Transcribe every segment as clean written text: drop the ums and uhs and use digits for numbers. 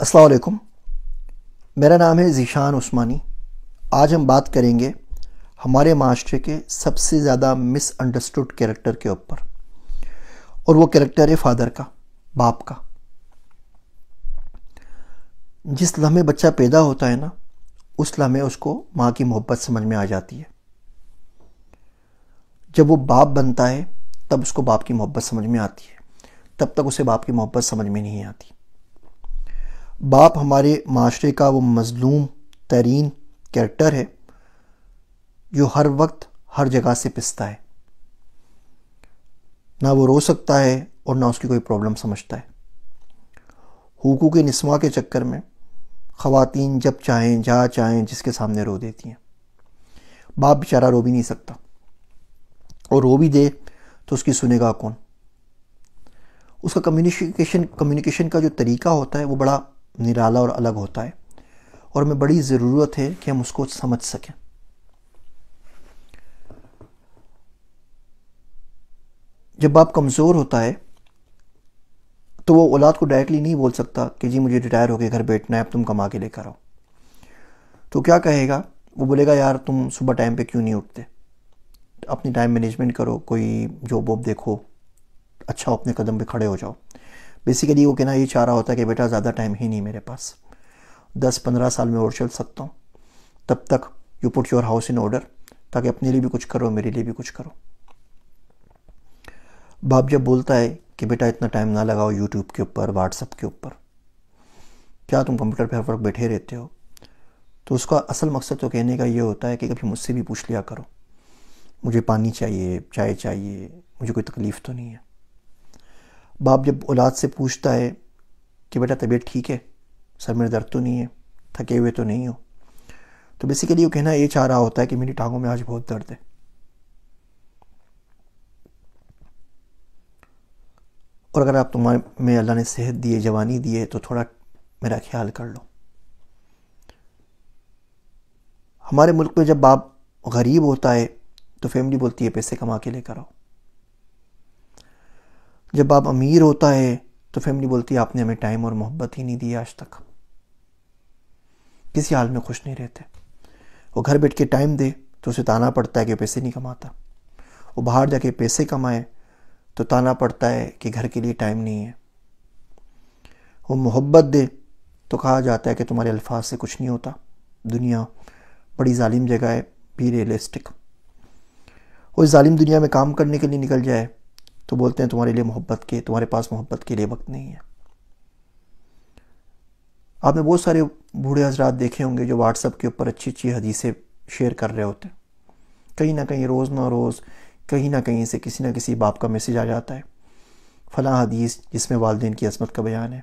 السلام علیکم، میرا نام ہے ذیشان عثمانی۔ آج ہم بات کریں گے ہمارے معاشرے کے سب سے زیادہ مس انڈرسٹوڈ کیریکٹر کے اوپر، اور وہ کیریکٹر ہے فادر کا، باپ کا۔ جس لمحے بچہ پیدا ہوتا ہے نا، اس لمحے اس کو ماں کی محبت سمجھ میں آ جاتی ہے۔ جب وہ باپ بنتا ہے تب اس کو باپ کی محبت سمجھ میں آتی ہے، تب تک اسے باپ کی محبت سمجھ میں نہیں آتی۔ باپ ہمارے معاشرے کا وہ مظلوم ترین کیریکٹر ہے جو ہر وقت ہر جگہ سے پستا ہے۔ نہ وہ رو سکتا ہے اور نہ اس کی کوئی پرابلم سمجھتا ہے۔ حقوق نسواں کے چکر میں خواتین جب چاہیں جہاں چاہیں جس کے سامنے رو دیتی ہیں۔ باپ بیچارہ رو بھی نہیں سکتا، اور رو بھی دے تو اس کی سنے گا کون؟ اس کا کمیونیکیشن کا جو طریقہ ہوتا ہے وہ بڑا نرالا اور الگ ہوتا ہے، اور ہمیں بڑی ضرورت ہے کہ ہم اس کو سمجھ سکیں۔ جب باپ کمزور ہوتا ہے تو وہ اولاد کو ڈائریکٹلی نہیں بول سکتا کہ جی مجھے ریٹائر ہو کے گھر بیٹھنا ہے، اب تم کما کے لے کر آؤ۔ تو کیا کہے گا؟ وہ بولے گا یار تم صبح ٹائم پہ کیوں نہیں اٹھتے؟ اپنی ٹائم مینجمنٹ کرو، کوئی جاب واب دیکھو، اچھا اپنے قدم پہ کھڑے ہو جاؤ۔ بیسیکلی وہ کہنا یہ چاہ رہا ہوتا ہے کہ بیٹا زیادہ ٹائم ہی نہیں میرے پاس، 10-15 سال میں اور چل سکتا ہوں، تب تک you put your house in order, تاکہ اپنے لیے بھی کچھ کرو، میرے لیے بھی کچھ کرو۔ باپ جب بولتا ہے کہ بیٹا اتنا ٹائم نہ لگاؤ یوٹیوب کے اوپر، واٹس ایپ کے اوپر، کیا تم کمپیوٹر پہ ہر وقت بیٹھے رہتے ہو؟ تو اس کا اصل مقصد تو کہنے کا یہ ہوتا ہے کہ کبھی مجھ سے بھی پوچھ لیا کرو، مجھے پانی چاہیے، چائے چاہیے، مجھے کوئی تکلیف تو نہیں ہے۔ باپ جب اولاد سے پوچھتا ہے کہ بیٹا طبیعت ٹھیک ہے، سر میں درد تو نہیں ہے، تھکے ہوئے تو نہیں ہو، تو بیسیکلی وہ کہنا یہ چاہ رہا ہوتا ہے کہ میری ٹانگوں میں آج بہت درد ہے۔ اور اگر آپ تمہارے میں اللہ نے صحت دی ہے، جوانی دی ہے، تو تھوڑا میرا خیال کر لو۔ ہمارے ملک میں جب باپ غریب ہوتا ہے تو فیملی بولتی ہے پیسے کما کے لے کر آؤ۔ جب باپ امیر ہوتا ہے تو فیملی بولتی ہے آپ نے ہمیں ٹائم اور محبت ہی نہیں دی آج تک، کسی حال میں خوش نہیں رہتے۔ وہ گھر بیٹھ کے ٹائم دے تو اسے تانا پڑتا ہے کہ پیسے نہیں کماتا، وہ باہر جا کے پیسے کمائے تو تانا پڑتا ہے کہ گھر کے لیے ٹائم نہیں ہے۔ وہ محبت دے تو کہا جاتا ہے کہ تمہارے الفاظ سے کچھ نہیں ہوتا، دنیا بڑی ظالم جگہ ہے، بی ریئلسٹک۔ وہ اس ظالم دنیا میں کام کرنے کے لیے نکل جائے تو بولتے ہیں تمہارے پاس محبت کے لیے وقت نہیں ہے۔ آپ نے بہت سارے بوڑھے حضرات دیکھے ہوں گے جو واٹس ایپ کے اوپر اچھی اچھی حدیثیں شیئر کر رہے ہوتے ہیں۔ کہیں نہ کہیں روز نہ روز کہیں نہ کہیں سے کسی نہ کسی باپ کا میسیج آ جاتا ہے، فلاں حدیث جس میں والدین کی عظمت کا بیان ہے،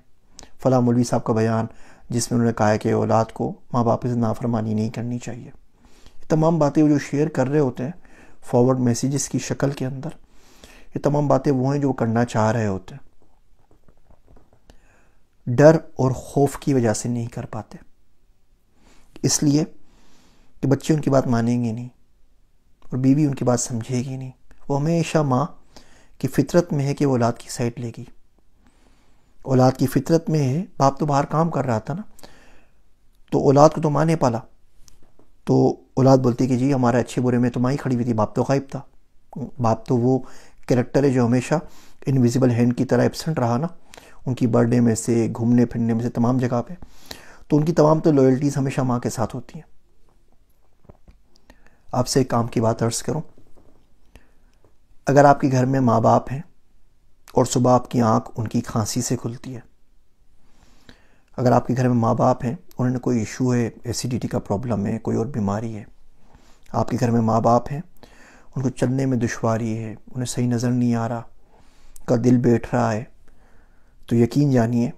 فلاں مولوی صاحب کا بیان جس میں انہوں نے کہا ہے کہ اولاد کو ماں باپ سے نافرمانی نہیں کرنی چاہیے۔ یہ تمام باتیں وہ جو شیئر کر رہے ہوتے ہیں فارورڈ میسیجز کی شکل کے اندر، یہ تمام باتیں وہ ہیں جو وہ کرنا چاہ رہے ہوتے ہیں، ڈر اور خوف کی وجہ سے نہیں کر پاتے، اس لیے کہ بچے ان کی بات مانیں گے نہیں اور بیوی ان کی بات سمجھے گی نہیں۔ وہ ہمیشہ ماں کی فطرت میں ہے کہ وہ اولاد کی سائڈ لے گی، اولاد کی فطرت میں ہے۔ باپ تو باہر کام کر رہا تھا نا، تو اولاد کو تو ماں نے پالا، تو اولاد بولتی کہ جی ہمارے اچھے برے میں تو ماں ہی کھڑی ہوئی تھی، باپ تو غائب تھا۔ باپ تو وہ کریکٹر ہے جو ہمیشہ انویزیبل ہینڈ کی طرح ایبسنٹ رہا نا، ان کی برتھ ڈے میں سے، گھومنے پھرنے میں سے، تمام جگہ پہ، تو ان کی تمام تو لوئلٹیز ہمیشہ ماں کے ساتھ ہوتی ہیں۔ آپ سے ایک کام کی بات عرض کروں، اگر آپ کے گھر میں ماں باپ ہیں اور صبح آپ کی آنکھ ان کی کھانسی سے کھلتی ہے، اگر آپ کے گھر میں ماں باپ ہیں، انہوں نے کوئی ایشو ہے، ایسیڈیٹی کا پرابلم ہے، کوئی اور بیماری ہے، آپ کے گھر میں ماں باپ ہیں، ان کو چلنے میں دشواری ہے، انہیں صحیح نظر نہیں آ رہا، ان کا دل بیٹھ رہا ہے، تو یقین جانیے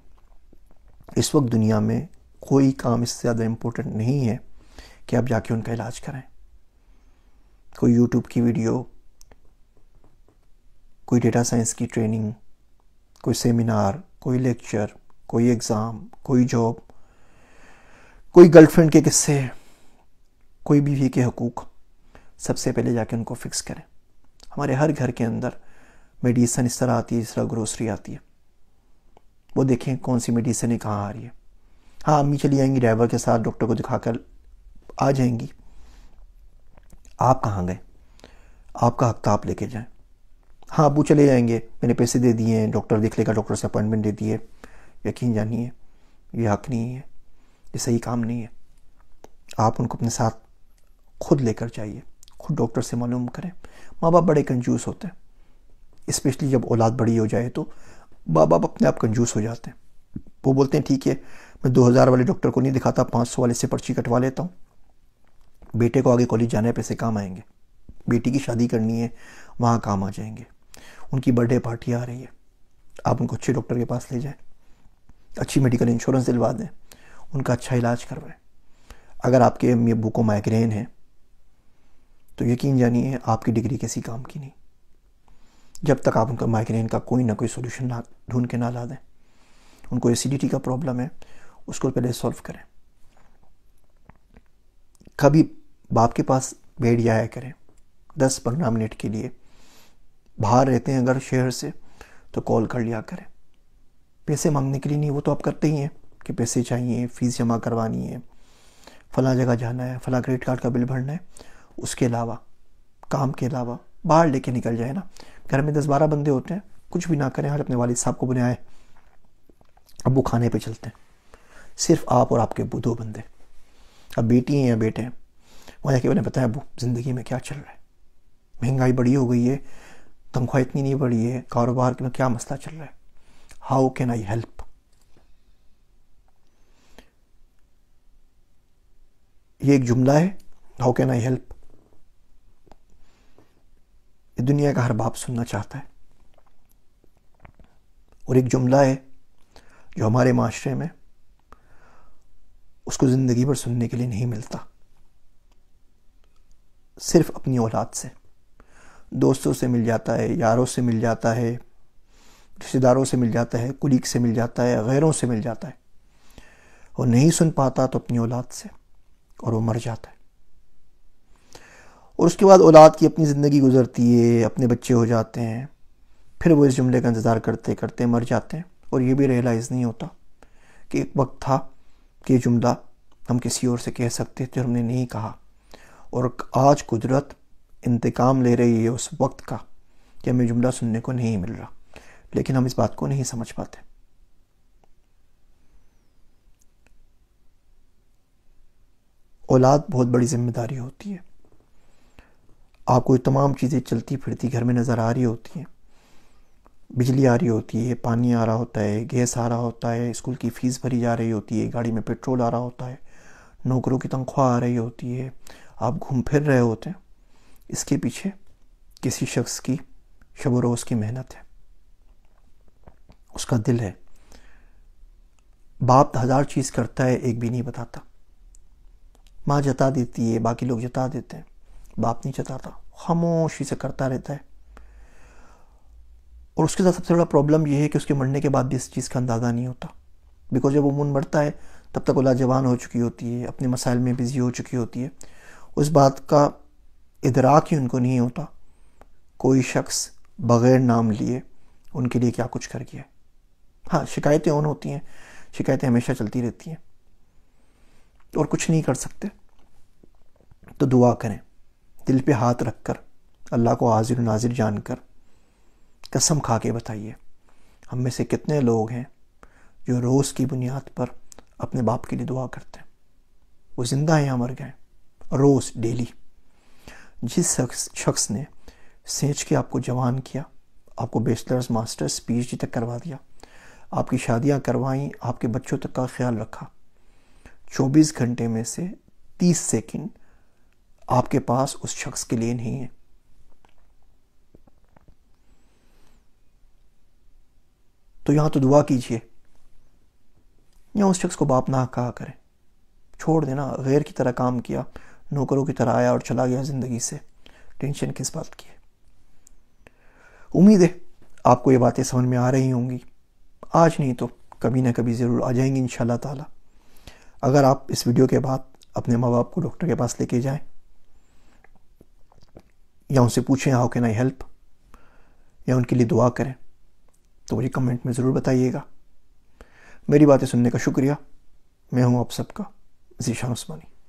اس وقت دنیا میں کوئی کام اس سے زیادہ امپورٹنٹ نہیں ہے کہ آپ جا کے ان کا علاج کریں۔ کوئی یوٹیوب کی ویڈیو، کوئی ڈیٹا سائنس کی ٹریننگ، کوئی سیمینار، کوئی لیکچر، کوئی ایگزام، کوئی جاب، کوئی گرل فرینڈ کے قصے، کوئی بیوی کے حقوق، سب سے پہلے جا کے ان کو فکس کریں۔ ہمارے ہر گھر کے اندر میڈیسن اس طرح آتی ہے، اس طرح گروسری آتی ہے، وہ دیکھیں کون سی میڈیسن کہاں آ رہی ہے۔ ہاں امی چلی جائیں گی ڈرائیور کے ساتھ، ڈاکٹر کو دکھا کر آ جائیں گی. آپ کہاں گئے؟ آپ کا حق تھا آپ لے کے جائیں. ہاں ابو چلے جائیں گے، میں نے پیسے دے دیے ہیں، ڈاکٹر دیکھ لے گا، ڈاکٹر سے اپوائنٹمنٹ دے دی ہے. یقین جانیے یہ حق نہیں ہے، یہ صحیح کام نہیں ہے. آپ ان کو اپنے ساتھ خود لے کر جائیے، خود ڈاکٹر سے معلوم کریں. ماں باپ بڑے کنجوس ہوتے ہیں، اسپیشلی جب اولاد بڑی ہو جائے تو ماں باپ اپنے آپ کنجوس ہو جاتے ہیں. وہ بولتے ہیں ٹھیک ہے میں 2000 والے ڈاکٹر کو نہیں دکھاتا، 500 والے سے پرچی کٹوا لیتا ہوں. بیٹے کو آگے کالج جانا ہے، پیسے کام آئیں گے. بیٹی کی شادی کرنی ہے، وہاں کام آ جائیں گے. ان کی برتھ ڈے پارٹی آ رہی ہے، آپ ان کو اچھے ڈاکٹر کے پاس لے جائیں، اچھی میڈیکل انشورنس دلوا دیں، ان کا اچھا علاج کروائیں. اگر آپ کے امی ابو کو مائیگرین ہے تو یقین جانیے آپ کی ڈگری کسی کام کی نہیں، جب تک آپ ان کا مائیگرین کا کوئی نہ کوئی سولوشن ڈھونڈ کے نہ لا دیں. ان کو ایسیڈیٹی کا پرابلم ہے، اس کو پہلے سولو کریں. کبھی باپ کے پاس بیٹھ جایا کریں 10-15 منٹ کے لیے. باہر رہتے ہیں اگر شہر سے تو کال کر لیا کریں. پیسے مانگنے کے لیے نہیں، وہ تو آپ کرتے ہی ہیں کہ پیسے چاہیے، فیس جمع کروانی ہے، فلاں جگہ جانا ہے، فلاں کریڈٹ کارڈ کا بل بھرنا ہے. اس کے علاوہ کام کے علاوہ باہر لے کے نکل جائے نا. گھر میں 10-12 بندے ہوتے ہیں، کچھ بھی نہ کریں. آج اپنے والد صاحب کو بنائے ابو کھانے پہ چلتے ہیں، صرف آپ اور آپ کے ابو 2 بندے. اب بیٹی ہیں یا بیٹے ہیں، وہاں جا کے انہیں بتائیں ابو زندگی میں کیا چل رہا ہے، مہنگائی بڑی ہو گئی ہے، تنخواہ اتنی نہیں بڑھی ہے، کاروبار میں کیا مسئلہ چل رہا ہے، ہاؤ کین آئی ہیلپ. یہ ایک جملہ ہے، ہاؤ کین آئی ہیلپ، یہ دنیا کا ہر باپ سننا چاہتا ہے. اور ایک جملہ ہے جو ہمارے معاشرے میں اس کو زندگی بھر سننے کے لیے نہیں ملتا. صرف اپنی اولاد سے، دوستوں سے مل جاتا ہے، یاروں سے مل جاتا ہے، رشتہ داروں سے مل جاتا ہے، کولیگ سے مل جاتا ہے، غیروں سے مل جاتا ہے. اور نہیں سن پاتا تو اپنی اولاد سے، اور وہ مر جاتا ہے. اور اس کے بعد اولاد کی اپنی زندگی گزرتی ہے، اپنے بچے ہو جاتے ہیں، پھر وہ اس جملے کا انتظار کرتے کرتے مر جاتے ہیں. اور یہ بھی ریئلائز نہیں ہوتا کہ ایک وقت تھا کہ یہ جملہ ہم کسی اور سے کہہ سکتے تھے، ہم نے نہیں کہا. اور آج قدرت انتقام لے رہی ہے اس وقت کا کہ ہمیں جملہ سننے کو نہیں مل رہا، لیکن ہم اس بات کو نہیں سمجھ پاتے. اولاد بہت بڑی ذمہ داری ہوتی ہے. آپ کو یہ تمام چیزیں چلتی پھرتی گھر میں نظر آ رہی ہوتی ہیں، بجلی آ رہی ہوتی ہے، پانی آ رہا ہوتا ہے، گیس آ رہا ہوتا ہے، اسکول کی فیس بھری جا رہی ہوتی ہے، گاڑی میں پیٹرول آ رہا ہوتا ہے، نوکروں کی تنخواہ آ رہی ہوتی ہے، آپ گھوم پھر رہے ہوتے ہیں. اس کے پیچھے کسی شخص کی شب و روز کی محنت ہے، اس کا دل ہے. باپ 1000 چیز کرتا ہے، ایک بھی نہیں بتاتا. ماں جتا دیتی ہے، باقی لوگ جتا دیتے ہیں، باپ نہیں جتاتا، خاموشی سے کرتا رہتا ہے. اور اس کے ساتھ سب سے بڑا پرابلم یہ ہے کہ اس کے مرنے کے بعد بھی اس چیز کا اندازہ نہیں ہوتا. بیکاز جب وہ من مرتا ہے تب تک اولاد جوان ہو چکی ہوتی ہے، اپنے مسائل میں بزی ہو چکی ہوتی ہے. اس بات کا ادراک ہی ان کو نہیں ہوتا کوئی شخص بغیر نام لیے ان کے لیے کیا کچھ کر گیا. ہاں شکایتیں اون ہوتی ہیں، شکایتیں ہمیشہ چلتی رہتی ہیں، اور کچھ نہیں کر سکتے تو دعا کریں، دل پہ ہاتھ رکھ کر، اللہ کو حاضر و ناظر جان کر قسم کھا کے بتائیے ہم میں سے کتنے لوگ ہیں جو روز کی بنیاد پر اپنے باپ کے لیے دعا کرتے ہیں. وہ زندہ ہیں یا مر گئے، روز ڈیلی. جس شخص نے سینچ کے آپ کو جوان کیا، آپ کو بیچلرز ماسٹرز PhD تک کروا دیا، آپ کی شادیاں کروائیں، آپ کے بچوں تک کا خیال رکھا، 24 گھنٹے میں سے 30 سیکنڈ آپ کے پاس اس شخص کے لیے نہیں ہے. تو یہاں تو دعا کیجئے، یا اس شخص کو باپ نہ کہا کریں، چھوڑ دینا. غیر کی طرح کام کیا، نوکروں کی طرح آیا اور چلا گیا زندگی سے، ٹینشن کس بات کی ہے. امید ہے آپ کو یہ باتیں سمجھ میں آ رہی ہوں گی، آج نہیں تو کبھی نہ کبھی ضرور آ جائیں گی انشاءاللہ تعالی. اگر آپ اس ویڈیو کے بعد اپنے ماں باپ کو ڈاکٹر کے پاس لے کے جائیں یا ان سے پوچھیں ہاؤ کین آئی ہیلپ، یا ان کے لیے دعا کریں، تو مجھے کمنٹ میں ضرور بتائیے گا. میری باتیں سننے کا شکریہ. میں ہوں آپ سب کا ذیشان عثمانی۔